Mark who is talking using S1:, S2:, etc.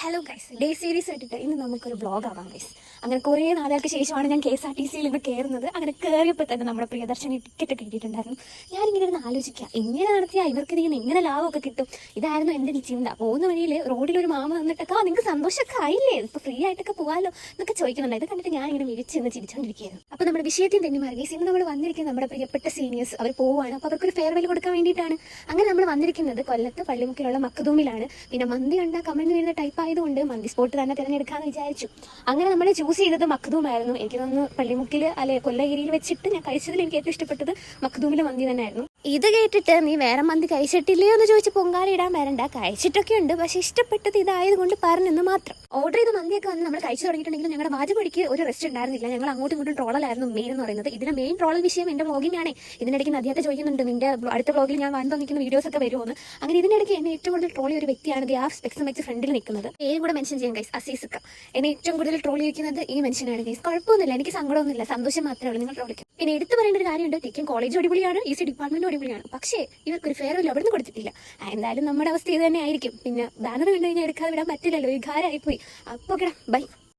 S1: Hello guys, day series ആയിട്ടിട്ട് ഇന്ന് നമുക്കൊരു vlog ആവാം ഗൈസ്. അങ്ങനെ കുറേ നാളുകൾക്ക് ശേഷമാണ് ഞാൻ KSRTC ഇന്ന് കയറുന്നത്. അങ്ങനെ കയറിയപ്പോൾ തന്നെ നമ്മുടെ പ്രിയദർശിനി ടിക്കറ്റ് ഒക്കെ കിട്ടിയിട്ടുണ്ടായിരുന്നു. ഞാനിങ്ങനെ ഇരുന്ന് ആലോചിക്കുക, എങ്ങനെ നടത്തിയാൽ ഇവർക്ക് ഇതിന് എങ്ങനെ ലാഭമൊക്കെ കിട്ടും. ഇതായിരുന്നു എൻ്റെ ഒരു ചിന്ത. പോകുന്ന വഴിയിൽ റോഡിലൊരു മാമ വന്നിട്ടൊക്കെ നിങ്ങൾക്ക് സന്തോഷമൊക്കെ ആയില്ലേ, ഇപ്പോൾ ഫ്രീ ആയിട്ടൊക്കെ പോകാമല്ലോ എന്നൊക്കെ ചോദിക്കുന്നുണ്ട്. ഇത് കണ്ടിട്ട് ഞാൻ ഇങ്ങനെ വിളിച്ചെന്ന് ചിരിച്ചുകൊണ്ടിരിക്കുകയായിരുന്നു. അപ്പോൾ നമ്മുടെ വിഷയത്തിൽ തന്നെ മാറി ഗൈസ്. ഇന്ന് നമ്മൾ വന്നിരിക്കുന്നത് നമ്മുടെ പ്രിയപ്പെട്ട സീനിയേഴ്സ് അവർ പോവുകയാണ്. അപ്പോൾ അവർക്കൊരു ഫെയർവെൽ കൊടുക്കാൻ വേണ്ടിയിട്ടാണ്. അങ്ങനെ നമ്മൾ വന്നിരിക്കുന്നത് കൊല്ലത്ത് പള്ളിമുക്കിലുള്ള മഖദൂമിലാണ്. പിന്നെ മന്തി കണ്ട കമന്റ് വരുന്ന ടൈപ്പ് ആയതുകൊണ്ട് മന്തി സ്പോട്ട് തന്നെ തിരഞ്ഞെടുക്കാമെന്ന് വിചാരിച്ചു. അങ്ങനെ നമ്മൾ ചൂസ് ചെയ്തത് മഖദൂമായിരുന്നു. എനിക്ക് തോന്നുന്നു പള്ളിമുക്കിൽ അല്ലെ കൊല്ലഗിരിയിൽ വെച്ചിട്ട് ഞാൻ കഴിച്ചതിൽ എനിക്ക് ഏറ്റവും ഇഷ്ടപ്പെട്ടത് മഖദൂമിലെ മന്തി തന്നെയായിരുന്നു. ഇത് കേട്ടിട്ട് നീ വേറെ മന്തി കഴിച്ചിട്ടില്ലയോ എന്ന് ചോദിച്ച് പൊങ്കാല ഇടാൻ വരണ്ട, കഴിച്ചിട്ടൊക്കെ ഉണ്ട്, പക്ഷെ ഇഷ്ടപ്പെട്ടത് ഇതായതുകൊണ്ട് പറഞ്ഞെന്ന് മാത്രം. ഓർഡർ ചെയ്ത മന്തിയൊക്കെ വന്ന് നമ്മൾ കഴിച്ചു തുടങ്ങിയിട്ടുണ്ടെങ്കിലും ഞങ്ങളുടെ വാജപടിക്ക് ഒരു റെസ്റ്റ് ഉണ്ടായിരുന്നില്ല. ഞങ്ങൾ അങ്ങോട്ടും ഇങ്ങോട്ടും ട്രോളലായിരുന്നു മെയിൻ എന്ന് പറയുന്നത്. ഇതിന്റെ മെയിൻ ട്രോളൽ വിഷയം എൻ്റെ വ്ളോഗിനാണ്. ഇതിനിടയ്ക്ക് നദിയായിട്ട് ചോദിക്കുന്നുണ്ട് നിന്റെ അടുത്ത വ്ളോഗിൽ ഞാൻ വന്നു നിൽക്കുന്ന വീഡിയോസ് ഒക്കെ വരുമോന്ന്. അങ്ങനെ ഇതിനിടയ്ക്ക് എന്നെ ഏറ്റവും കൂടുതൽ ട്രോളി ഒരു വ്യക്തിയാണ് സ്പെക്സ് ഫ്രണ്ടിൽ നിൽക്കുന്നത്. പേരും കൂടെ മെൻഷൻ ചെയ്യാം ഗൈസ്, അസീസുക്ക. എന്നെ ഏറ്റവും കൂടുതൽ ട്രോൾ ചെയ്യിക്കുന്നത് ഈ മെൻഷനാണ് ഗൈസ്. കുഴപ്പമൊന്നുമില്ല, എനിക്ക് സങ്കടമൊന്നുമില്ല, സന്തോഷം മാത്രമേ ഉള്ളൂ നിങ്ങൾ ട്രോളിക്കും. പിന്നെ എടുത്തു പറയേണ്ട ഒരു കാര്യമുണ്ട്, ടിക്കൻ കോളേജ് അടിപൊളിയാണ്, EC ഡിപ്പാർട്ട്മെന്റ് അടിപൊളിയാണ്, പക്ഷേ ഇവർക്കൊരു ഫെയർവെൽ അവിടെ നിന്ന് കൊടുത്തിട്ടില്ല. എന്തായാലും നമ്മുടെ അവസ്ഥ ഇത് തന്നെ ആയിരിക്കും. പിന്നെ ബാനർ കണ്ടു കഴിഞ്ഞാൽ എടുക്കാതെ വിടാൻ പറ്റില്ലല്ലോ, വികാരമായിപ്പോയി. അപ്പോൾ ബൈ.